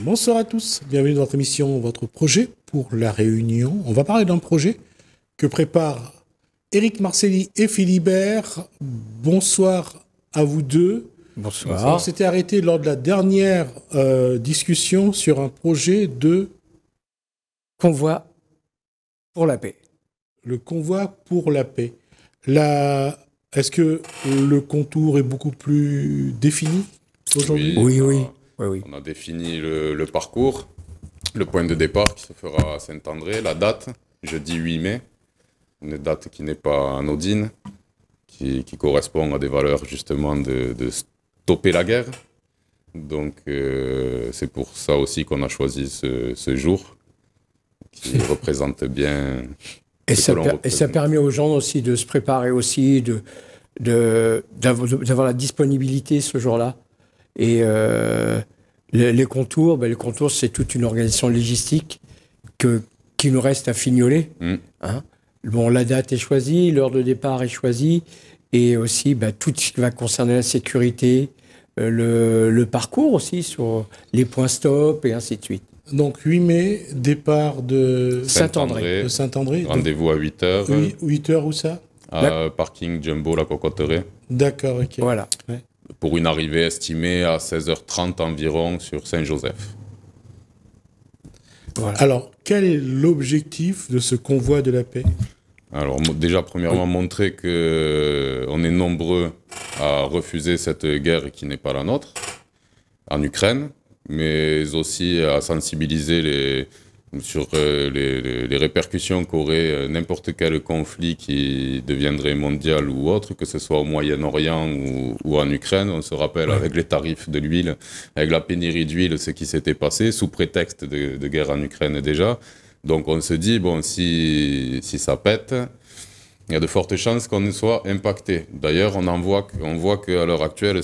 Bonsoir à tous, bienvenue dans votre émission, votre projet pour la Réunion. On va parler d'un projet que préparent Éric Marcelli et Philibert. Bonsoir à vous deux. Bonsoir. On s'était arrêté lors de la dernière discussion sur un projet de... Convoi pour la paix. Le convoi pour la paix. Est-ce que le contour est beaucoup plus défini aujourd'hui? Oui. On a défini le parcours, le point de départ qui se fera à Saint-André, la date, jeudi 8 mai, une date qui n'est pas anodine, qui correspond à des valeurs justement de stopper la guerre. Donc c'est pour ça aussi qu'on a choisi ce jour, qui représente bien... Et ça permet aux gens aussi de se préparer aussi, d'avoir la disponibilité ce jour-là. Et les contours, c'est toute une organisation logistique qui nous reste à fignoler. Hein. Bon, la date est choisie, l'heure de départ est choisie, et aussi tout ce qui va concerner la sécurité, le parcours aussi, sur les points stop, et ainsi de suite. Donc 8 mai, départ de Saint-André. Rendez-vous à 8h. 8h où ça? Parking Jumbo, la Cocotteret. D'accord, ok. Voilà. Ouais. Pour une arrivée estimée à 16h30 environ sur Saint-Joseph. Voilà. Alors, quel est l'objectif de ce convoi de la paix? Alors déjà, premièrement, montrer qu'on est nombreux à refuser cette guerre qui n'est pas la nôtre, en Ukraine, mais aussi à sensibiliser sur les répercussions qu'aurait n'importe quel conflit qui deviendrait mondial ou autre, que ce soit au Moyen-Orient ou en Ukraine. On se rappelle avec les tarifs de l'huile, avec la pénurie d'huile, ce qui s'était passé, sous prétexte de guerre en Ukraine déjà. Donc on se dit, bon, si ça pète, il y a de fortes chances qu'on soit impacté. D'ailleurs, on voit qu'à l'heure actuelle,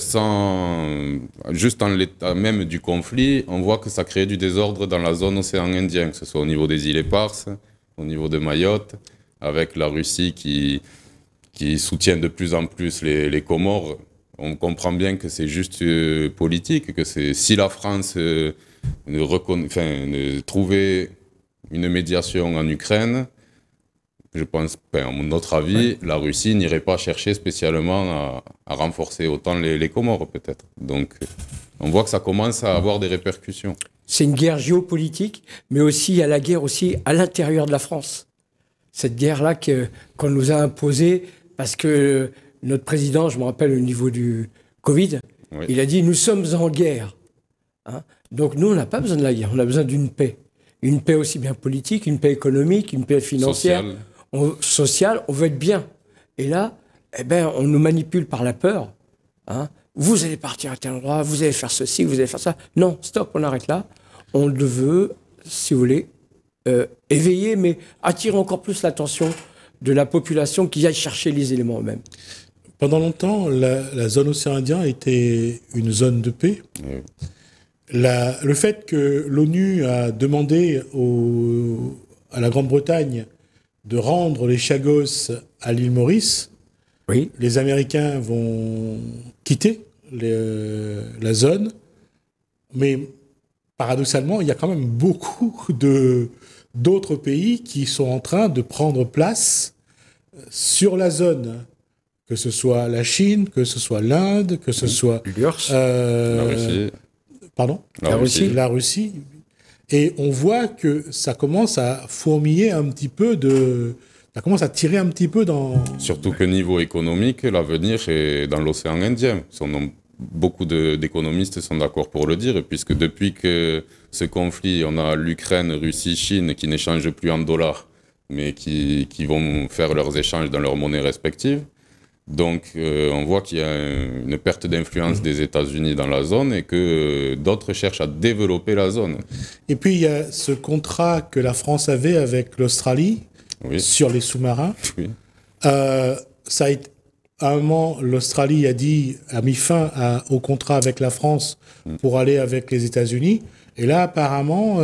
juste en l'état même du conflit, on voit que ça crée du désordre dans la zone océan Indien, que ce soit au niveau des îles Éparses, au niveau de Mayotte, avec la Russie qui soutient de plus en plus les Comores. On comprend bien que c'est juste politique, que si la France trouvait une médiation en Ukraine, je pense, à notre avis, la Russie n'irait pas chercher spécialement à renforcer autant les Comores, peut-être. Donc, on voit que ça commence à avoir des répercussions. C'est une guerre géopolitique, mais aussi il y a la guerre aussi à l'intérieur de la France. Cette guerre-là qu'on nous a imposée, parce que notre président, je me rappelle au niveau du Covid, il a dit « nous sommes en guerre hein ». Donc nous, on n'a pas besoin de la guerre, on a besoin d'une paix. Une paix aussi bien politique, une paix économique, une paix financière. Social, on veut être bien. Et là, on nous manipule par la peur. Hein. Vous allez partir à tel endroit, vous allez faire ceci, vous allez faire ça. Non, stop, on arrête là. On le veut, si vous voulez, éveiller, mais attirer encore plus l'attention de la population qui aille chercher les éléments eux-mêmes. Pendant longtemps, la zone océan Indien était une zone de paix. Oui. Le fait que l'ONU a demandé à la Grande-Bretagne de rendre les Chagos à l'île Maurice, les Américains vont quitter la zone, mais paradoxalement, il y a quand même beaucoup d'autres pays qui sont en train de prendre place sur la zone, que ce soit la Chine, que ce soit l'Inde, que ce soit la Russie. Pardon ? La Russie. Et on voit que ça commence à fourmiller un petit peu ça commence à tirer un petit peu dans... Surtout que niveau économique, l'avenir est dans l'océan Indien. Beaucoup d'économistes sont d'accord pour le dire, puisque depuis que ce conflit, on a l'Ukraine, Russie, Chine, qui n'échangent plus en dollars, mais qui vont faire leurs échanges dans leurs monnaies respectives. Donc, on voit qu'il y a une perte d'influence des États-Unis dans la zone et que d'autres cherchent à développer la zone. Et puis, il y a ce contrat que la France avait avec l'Australie sur les sous-marins. Oui. Ça a été, à un moment, l'Australie a mis fin au contrat avec la France pour aller avec les États-Unis. Et là, apparemment,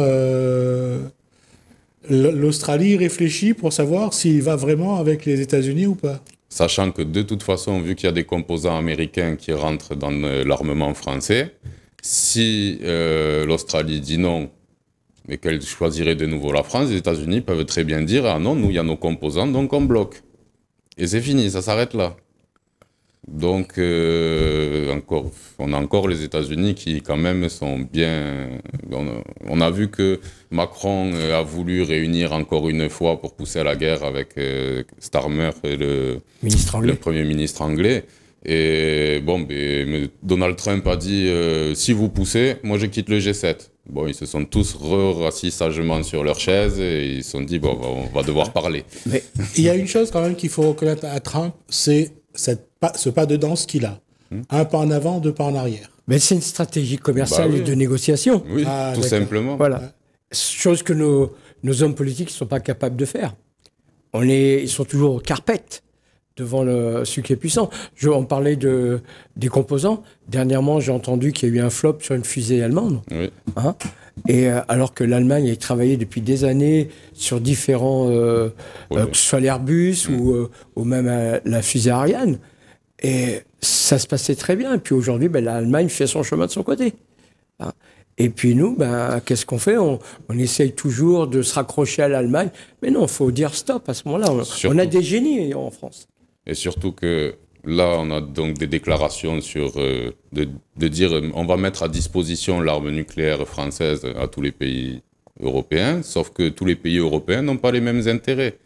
l'Australie réfléchit pour savoir s'il va vraiment avec les États-Unis ou pas. Sachant que de toute façon, vu qu'il y a des composants américains qui rentrent dans l'armement français, Si l'Australie dit non, mais qu'elle choisirait de nouveau la France, les États-Unis peuvent très bien dire « Ah non, nous, il y a nos composants, donc on bloque. » Et c'est fini, ça s'arrête là. Donc, on a encore les États-Unis qui, quand même, sont bien... On a vu que Macron a voulu réunir encore une fois pour pousser à la guerre avec Starmer, le Premier ministre anglais. Et bon, mais Donald Trump a dit si vous poussez, moi je quitte le G7. Bon, ils se sont tous rassis sagement sur leur chaise et ils se sont dit bon, on va devoir parler. Mais il y a une chose quand même qu'il faut reconnaître à Trump, c'est ce pas de danse qu'il a. Un pas en avant, deux pas en arrière. Mais c'est une stratégie commerciale et de négociation. Oui, tout simplement. Voilà. Chose que nos hommes politiques ne sont pas capables de faire. Ils sont toujours carpettes devant ce qui est puissant. On parlait des composants. Dernièrement, j'ai entendu qu'il y a eu un flop sur une fusée allemande. Oui. Hein, et alors que l'Allemagne a travaillé depuis des années sur différents, que ce soit l'Airbus ou même la fusée Ariane. Et ça se passait très bien. Et puis aujourd'hui, l'Allemagne fait son chemin de son côté. Hein. Et puis nous, qu'est-ce qu'on fait ? On essaye toujours de se raccrocher à l'Allemagne. Mais non, il faut dire stop à ce moment-là. On a des génies en France. Et surtout que là, on a donc des déclarations sur de dire on va mettre à disposition l'arme nucléaire française à tous les pays européens, sauf que tous les pays européens n'ont pas les mêmes intérêts.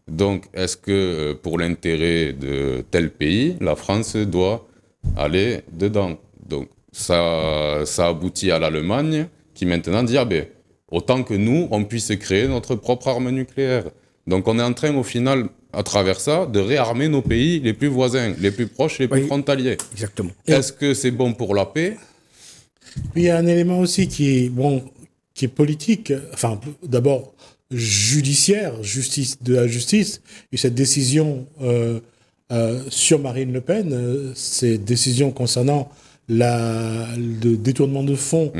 Donc, est-ce que pour l'intérêt de tel pays, la France doit aller dedans ? Donc, ça aboutit à l'Allemagne qui maintenant dit autant que nous, on puisse créer notre propre arme nucléaire. Donc, on est en train, au final, à travers ça, de réarmer nos pays les plus voisins, les plus proches, les plus frontaliers. Exactement. Est-ce que c'est bon pour la paix ? Puis il y a un élément aussi qui est politique. Enfin, d'abord judiciaire, de la justice. Et cette décision sur Marine Le Pen, ces décisions concernant le détournement de fonds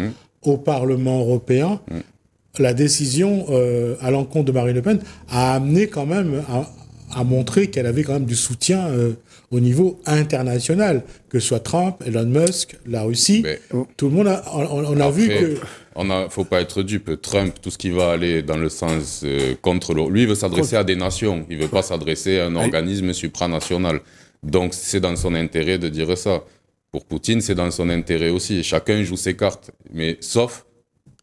au Parlement européen, la décision à l'encontre de Marine Le Pen a amené quand même à montrer qu'elle avait quand même du soutien au niveau international, que ce soit Trump, Elon Musk, la Russie, tout le monde on a vu que... Faut pas être dupe. Trump, tout ce qui va aller dans le sens contre l'eau, lui, il veut s'adresser à des nations, il veut pas s'adresser à un organisme supranational. Donc c'est dans son intérêt de dire ça. Pour Poutine, c'est dans son intérêt aussi. Chacun joue ses cartes, mais sauf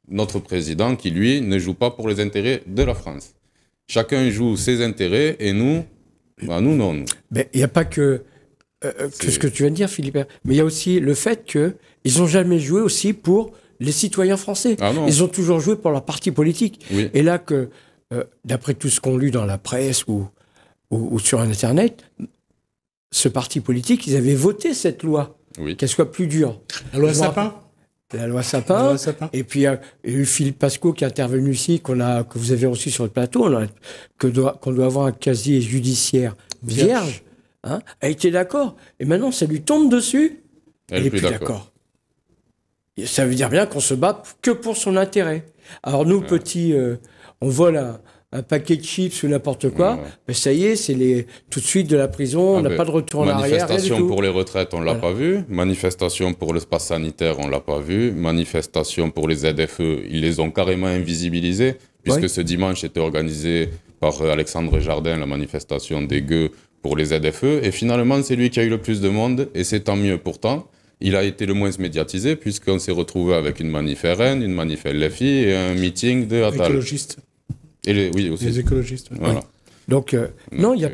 notre président qui, lui, ne joue pas pour les intérêts de la France. Chacun joue ses intérêts et nous, nous non. Mais il n'y a pas que ce que tu viens de dire, Philippe, mais il y a aussi le fait qu'ils n'ont jamais joué aussi pour les citoyens français. Ils ont toujours joué pour leur parti politique. Oui. Et là, d'après tout ce qu'on lit dans la presse ou sur Internet, ce parti politique, ils avaient voté cette loi, qu'elle soit plus dure. La loi Sapin. La loi Sapin. Et puis il y a eu Philippe Pasco qui est intervenu ici, que vous avez reçu sur le plateau, qu'on doit avoir un casier judiciaire vierge. Hein, a été d'accord. Et maintenant, ça lui tombe dessus. Elle n'est plus d'accord. Ça veut dire bien qu'on se bat que pour son intérêt. Alors nous, petits, on vole un paquet de chips ou n'importe quoi, mais ça y est, c'est tout de suite de la prison, on n'a pas de retour en arrière. Manifestation pour les retraites, on ne l'a pas vu. Manifestation pour le pass sanitaire, on ne l'a pas vu. Manifestation pour les ZFE, ils les ont carrément invisibilisés, puisque ce dimanche était organisé par Alexandre Jardin, la manifestation des gueux pour les ZFE. Et finalement, c'est lui qui a eu le plus de monde, et c'est tant mieux pourtant. Il a été le moins médiatisé, puisqu'on s'est retrouvé avec une manif RN, une manif LFI et un meeting de Attal. Écologistes. Oui, aussi. Les écologistes. Voilà. Donc, non, il n'y a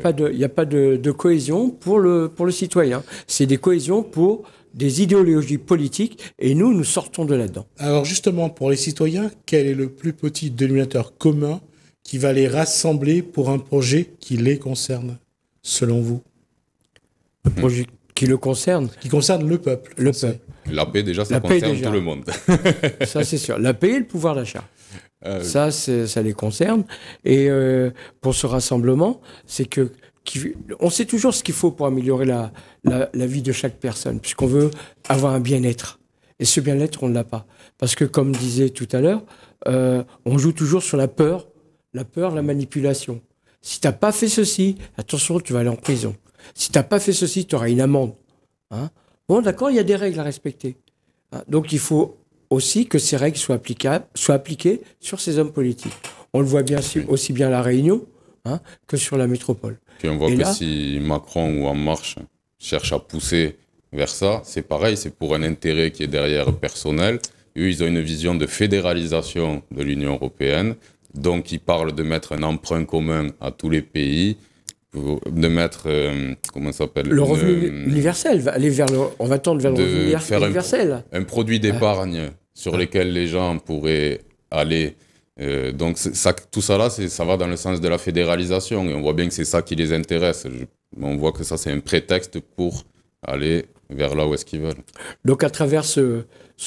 pas de cohésion pour le citoyen. C'est des cohésions pour des idéologies politiques, et nous sortons de là-dedans. Alors justement, pour les citoyens, quel est le plus petit dénominateur commun qui va les rassembler pour un projet qui les concerne, selon vous ? Le projet qui le concerne. Qui concerne le peuple. Le peuple. La paix, déjà, ça concerne tout le monde. Ça, c'est sûr. La paix et le pouvoir d'achat. Ça les concerne. Et pour ce rassemblement, c'est on sait toujours ce qu'il faut pour améliorer la vie de chaque personne, puisqu'on veut avoir un bien-être. Et ce bien-être, on ne l'a pas. Parce que, comme disait tout à l'heure, on joue toujours sur la peur, la manipulation. Si tu n'as pas fait ceci, attention, tu vas aller en prison. Si tu n'as pas fait ceci, tu auras une amende. Hein ? Bon, d'accord, il y a des règles à respecter. Donc il faut aussi que ces règles soient appliquées sur ces hommes politiques. On le voit bien aussi bien à La Réunion que sur la métropole. Puis on voit que si Macron ou En Marche cherchent à pousser vers ça, c'est pareil, c'est pour un intérêt qui est derrière personnel. Eux, ils ont une vision de fédéralisation de l'Union européenne. Donc, ils parlent de mettre un emprunt commun à tous les pays, de mettre, comment ça s'appelle ? Le revenu universel, on va tendre vers le revenu universel. Un produit d'épargne sur lequel les gens pourraient aller. Donc, tout ça là, ça va dans le sens de la fédéralisation. Et on voit bien que c'est ça qui les intéresse. On voit que ça, c'est un prétexte pour aller vers là où est-ce qu'ils veulent. Donc, à travers ce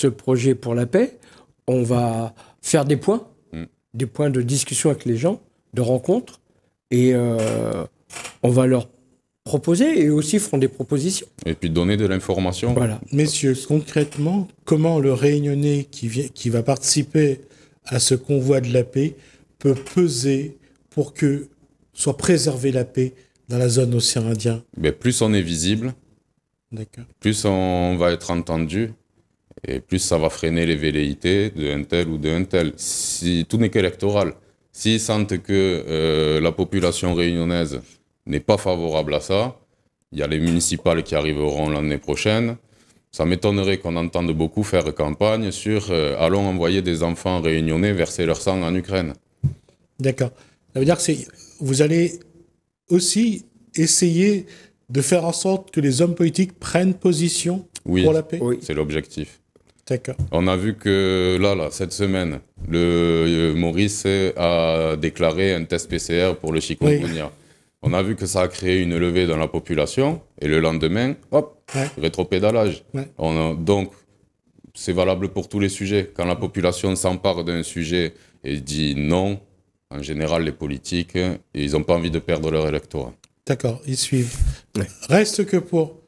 projet pour la paix, on va faire des points de discussion avec les gens, de rencontres, et on va leur proposer, et aussi feront des propositions. Et puis donner de l'information. Voilà. Messieurs, concrètement, comment le Réunionnais qui va participer à ce convoi de la paix peut peser pour que soit préservée la paix dans la zone océan Indien ? Plus on est visible, plus on va être entendu, et plus ça va freiner les velléités d'un tel ou d'un tel. Si, tout n'est qu'électoral. S'ils sentent que la population réunionnaise n'est pas favorable à ça, il y a les municipales qui arriveront l'année prochaine. Ça m'étonnerait qu'on entende beaucoup faire campagne sur allons envoyer des enfants réunionnais verser leur sang en Ukraine. D'accord. Ça veut dire que vous allez aussi essayer de faire en sorte que les hommes politiques prennent position pour la paix ? Oui, c'est l'objectif. D'accord. On a vu que là, cette semaine, le Maurice a déclaré un test PCR pour le chikungunya. On a vu que ça a créé une levée dans la population, et le lendemain, hop, rétropédalage. Donc, c'est valable pour tous les sujets. Quand la population s'empare d'un sujet et dit non, en général, les politiques, ils n'ont pas envie de perdre leur électorat. D'accord, ils suivent. Reste que pour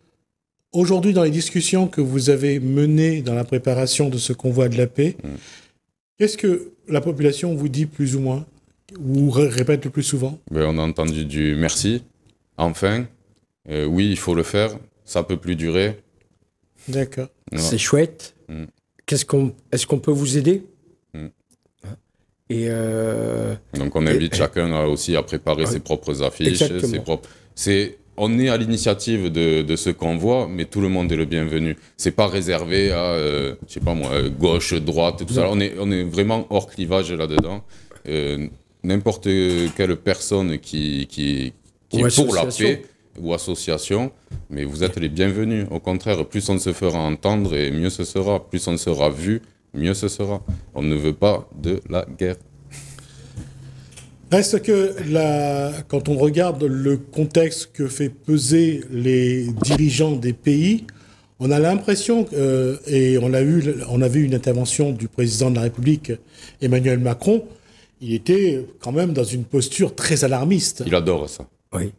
aujourd'hui, dans les discussions que vous avez menées dans la préparation de ce convoi de la paix, qu'est-ce que la population vous dit plus ou moins, ou répète le plus souvent ? On a entendu du merci, enfin, oui, il faut le faire, ça peut plus durer. D'accord. C'est chouette. Est-ce qu'on peut vous aider ? Et donc on invite chacun aussi à préparer ses propres affiches. On est à l'initiative de ce convoi, mais tout le monde est le bienvenu. C'est pas réservé à, je sais pas moi, gauche, droite, tout ça. On est vraiment hors clivage là-dedans. N'importe quelle personne qui est pour la paix ou association, mais vous êtes les bienvenus. Au contraire, plus on se fera entendre, et mieux ce sera. Plus on sera vu, mieux ce sera. On ne veut pas de la guerre. Reste que quand on regarde le contexte que fait peser les dirigeants des pays, on a l'impression, et on a vu une intervention du président de la République, Emmanuel Macron, il était quand même dans une posture très alarmiste. Il adore ça. Oui.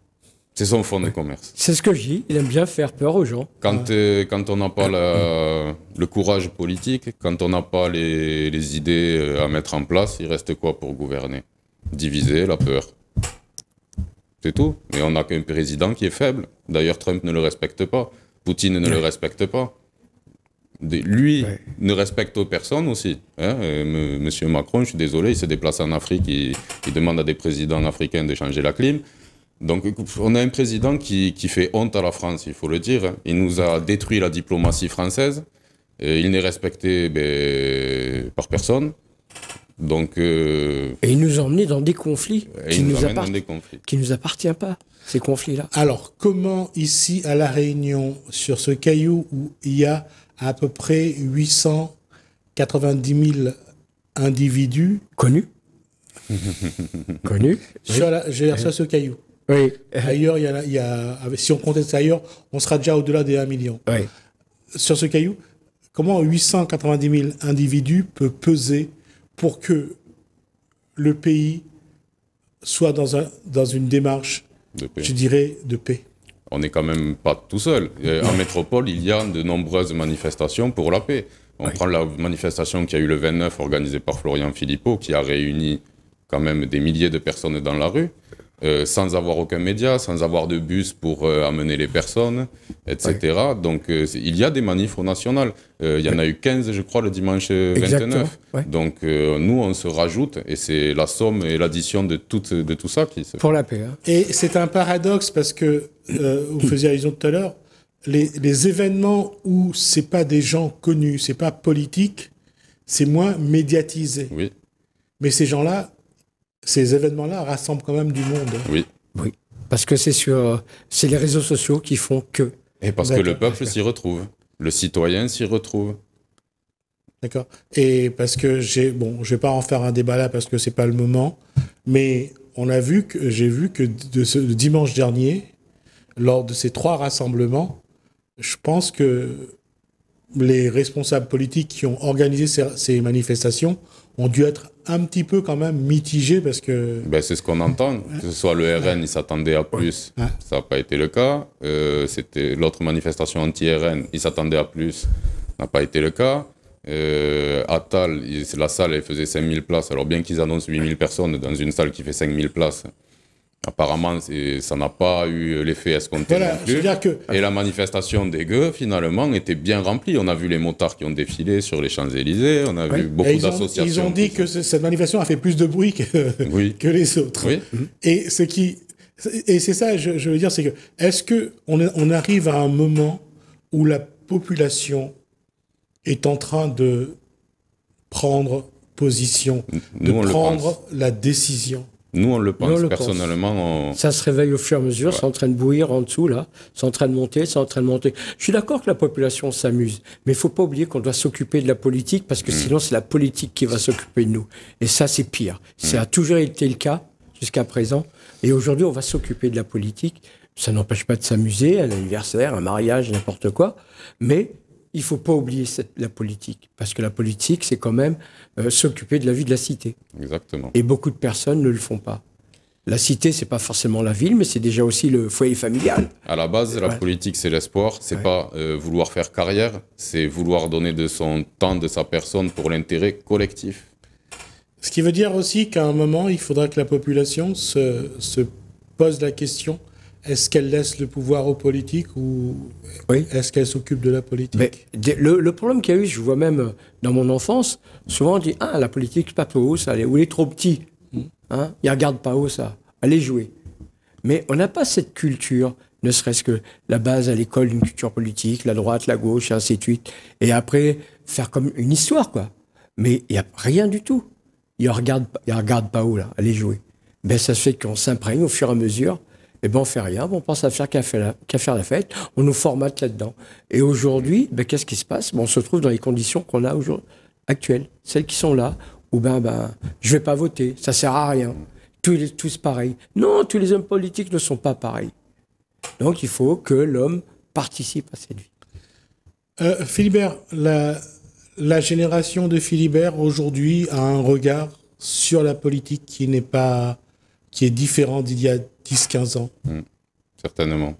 C'est son fonds de commerce. C'est ce que je dis, il aime bien faire peur aux gens. Quand on n'a pas le courage politique, quand on n'a pas les idées à mettre en place, il reste quoi pour gouverner ? Diviser, la peur. C'est tout. Mais on n'a qu'un président qui est faible. D'ailleurs, Trump ne le respecte pas. Poutine ne le respecte pas. Lui ne respecte personne aussi. Monsieur Macron, je suis désolé, il s'est déplacé en Afrique, il demande à des présidents africains de changer la clim. Donc on a un président qui fait honte à la France, il faut le dire. Il nous a détruit la diplomatie française. Et il n'est respecté par personne. Donc, et il nous a emmenés dans des conflits qui nous appartiennent pas, ces conflits-là. Alors, comment ici à La Réunion, sur ce caillou où il y a à peu près 890 000 individus connus, sur ce caillou. Oui. Ailleurs, si on conteste ailleurs, on sera déjà au-delà des 1 million. Oui. Sur ce caillou, comment 890 000 individus peut peser pour que le pays soit dans une démarche, je dirais, de paix? On n'est quand même pas tout seul. En métropole, il y a de nombreuses manifestations pour la paix. On prend la manifestation qui a eu le 29, organisée par Florian Philippot, qui a réuni quand même des milliers de personnes dans la rue. sans avoir aucun média, sans avoir de bus pour amener les personnes, etc. Ouais. Donc il y a des manifs au national. Il y en a eu 15, je crois, le dimanche 29. Ouais. Donc nous, on se rajoute, et c'est la somme et l'addition de tout ça qui se fait. Pour la paix. Hein. Et c'est un paradoxe parce que, vous faisiez allusion tout à l'heure, les événements où c'est pas des gens connus, c'est pas politique, c'est moins médiatisé. Oui. Mais ces gens-là, ces événements-là rassemblent quand même du monde. Oui. Oui. Parce que c'est les réseaux sociaux qui font que. Et parce que le peuple s'y retrouve. Le citoyen s'y retrouve. D'accord. Et parce que je vais pas en faire un débat là parce que c'est pas le moment, mais j'ai vu que le dimanche dernier, lors de ces 3 rassemblements, je pense que les responsables politiques qui ont organisé ces manifestations ont dû être un petit peu quand même mitigés parce que... Ben, c'est ce qu'on entend. Que ce soit le RN, il s'attendait à plus. Ouais. Ça n'a pas été le cas. C'était l'autre manifestation anti-RN, il s'attendait à plus. Ça n'a pas été le cas. Attal, la salle, elle faisait 5000 places. Alors bien qu'ils annoncent 8000 personnes dans une salle qui fait 5000 places, apparemment, ça n'a pas eu l'effet escompté non plus. C'est-à-dire que... Et la manifestation des gueux, finalement, était bien remplie. On a vu les motards qui ont défilé sur les Champs-Élysées. On a vu beaucoup d'associations. Ils ont dit que cette manifestation a fait plus de bruit que les autres. Oui. Et c'est ça, je veux dire, c'est que est-ce qu'on arrive à un moment où la population est en train de prendre position, de prendre la décision? Nous, on le pense. Personnellement. Ça se réveille au fur et à mesure, c'est en train de bouillir en dessous, là. C'est en train de monter, c'est en train de monter. Je suis d'accord que la population s'amuse, mais il ne faut pas oublier qu'on doit s'occuper de la politique, parce que sinon, c'est la politique qui va s'occuper de nous. Et ça, c'est pire. Ça a toujours été le cas jusqu'à présent. Et aujourd'hui, on va s'occuper de la politique. Ça n'empêche pas de s'amuser, un anniversaire, un mariage, n'importe quoi. Mais il ne faut pas oublier la politique, parce que la politique, c'est quand même s'occuper de la vie de la cité. Exactement. Et beaucoup de personnes ne le font pas. La cité, c'est pas forcément la ville, mais c'est déjà aussi le foyer familial. À la base, la politique, c'est l'espoir. C'est pas vouloir faire carrière, c'est vouloir donner de son temps, de sa personne pour l'intérêt collectif. Ce qui veut dire aussi qu'à un moment, il faudra que la population se pose la question: est-ce qu'elle laisse le pouvoir aux politiques ou est-ce qu'elle s'occupe de la politique? Mais le problème qu'il y a eu, je vois même dans mon enfance, souvent on dit « Ah, la politique, c'est pas trop haut, ça, ou il est trop petit. Hein, il regarde pas haut, ça. Allez jouer. » Mais on n'a pas cette culture, ne serait-ce que la base à l'école d'une culture politique, la droite, la gauche, et ainsi de suite. Et après, faire comme une histoire, quoi. Mais il n'y a rien du tout. Il regarde pas haut, là. Allez jouer. Ben, ça se fait qu'on s'imprègne au fur et à mesure. Eh ben, on fait rien, on pense à faire qu'à faire la fête, on nous formate là-dedans. Et aujourd'hui, ben, qu'est-ce qui se passe? On se retrouve dans les conditions qu'on a actuelles, celles qui sont là, où je vais pas voter, ça sert à rien. Tous pareils. Non, tous les hommes politiques ne sont pas pareils. Donc il faut que l'homme participe à cette vie. Philibert, la génération de Philibert aujourd'hui a un regard sur la politique qui est différent d'il y a 10-15 ans. Certainement.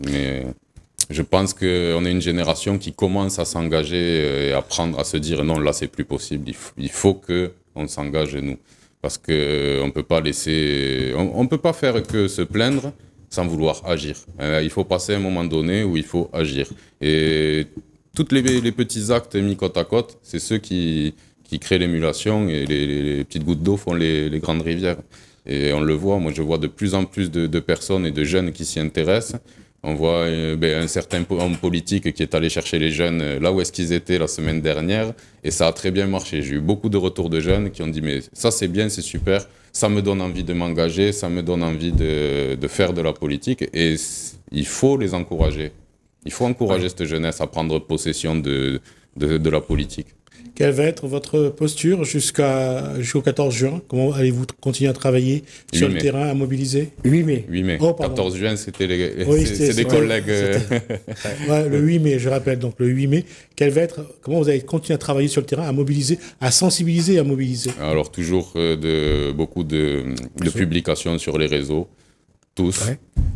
Mais je pense qu'on est une génération qui commence à s'engager et à se dire non, là c'est plus possible, il faut qu'on s'engage nous. Parce qu'on ne peut pas laisser... On ne peut pas faire que se plaindre sans vouloir agir. Il faut passer à un moment donné où il faut agir. Et tous les petits actes mis côte à côte, c'est ceux qui créent l'émulation, et les petites gouttes d'eau font les grandes rivières. Et on le voit, moi je vois de plus en plus de personnes et de jeunes qui s'y intéressent. On voit un certain homme politique qui est allé chercher les jeunes là où est-ce qu'ils étaient la semaine dernière, et ça a très bien marché. J'ai eu beaucoup de retours de jeunes qui ont dit mais ça c'est bien, c'est super, ça me donne envie de m'engager, ça me donne envie de faire de la politique, et il faut les encourager. Il faut encourager cette jeunesse à prendre possession de la politique. Quelle va être votre posture jusqu'au 14 juin? Comment allez-vous continuer à travailler sur le terrain, à mobiliser? 8 mai. 8 mai. Oh, 14 juin, c'était des collègues. Le 8 mai, je rappelle, donc le 8 mai. Comment vous allez continuer à travailler sur le terrain, à mobiliser, à sensibiliser et à mobiliser? Alors, toujours beaucoup de publications sur les réseaux, tous.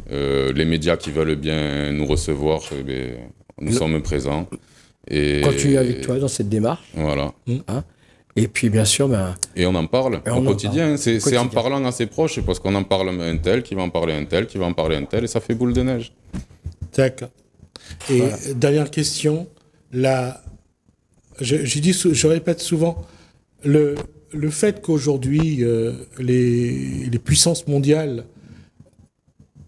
Les médias qui veulent bien nous recevoir, nous sommes présents. Continue avec toi dans cette démarche. Voilà. Hein, Et puis, bien sûr, et on en parle au quotidien. C'est en quotidien. parlant à ses proches, parce qu'on en parle à un tel, qui va en parler à un tel, qui va en parler à un tel, et ça fait boule de neige. D'accord. Et dernière question, je répète souvent, le fait qu'aujourd'hui, les puissances mondiales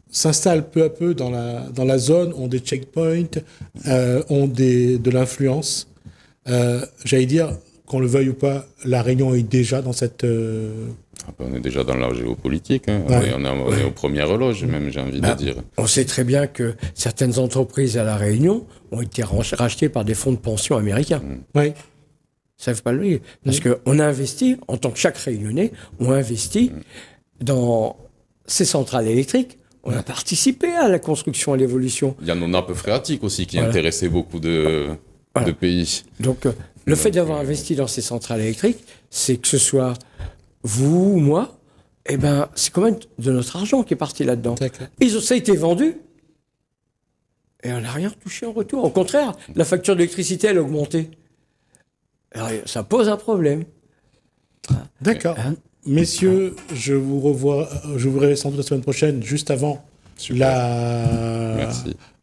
s'installent peu à peu dans la zone, ont des checkpoints, ont de l'influence, j'allais dire, qu'on le veuille ou pas, la Réunion est déjà dans cette... On est déjà dans la géopolitique, hein. Ouais. On est aux premières loges, même, j'ai envie de dire. On sait très bien que certaines entreprises à La Réunion ont été rachetées par des fonds de pension américains. Oui. Ça ne veut pas le dire. Parce qu'on a investi, en tant que chaque Réunionnais, on a investi dans ces centrales électriques. On a participé à la construction et à l'évolution. Il y a nos nappes phréatiques aussi qui intéressaient beaucoup de pays. Donc, le fait d'avoir investi dans ces centrales électriques, c'est que ce soit vous ou moi, c'est quand même de notre argent qui est parti là-dedans. Ça a été vendu et on n'a rien touché en retour. Au contraire, la facture d'électricité, elle a augmenté. Alors, ça pose un problème. D'accord. Messieurs, je vous verrai sans doute la semaine prochaine, juste avant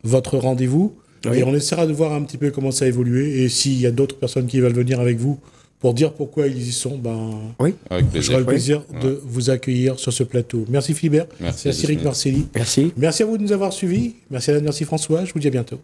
votre rendez-vous. Oui. Et on essaiera de voir un petit peu comment ça a évolué. Et s'il y a d'autres personnes qui veulent venir avec vous pour dire pourquoi ils y sont, j'aurai le plaisir de vous accueillir sur ce plateau. Merci Philibert. Merci Rick Marcelli. Merci. Merci à vous de nous avoir suivis. Merci Alain, merci François. Je vous dis à bientôt.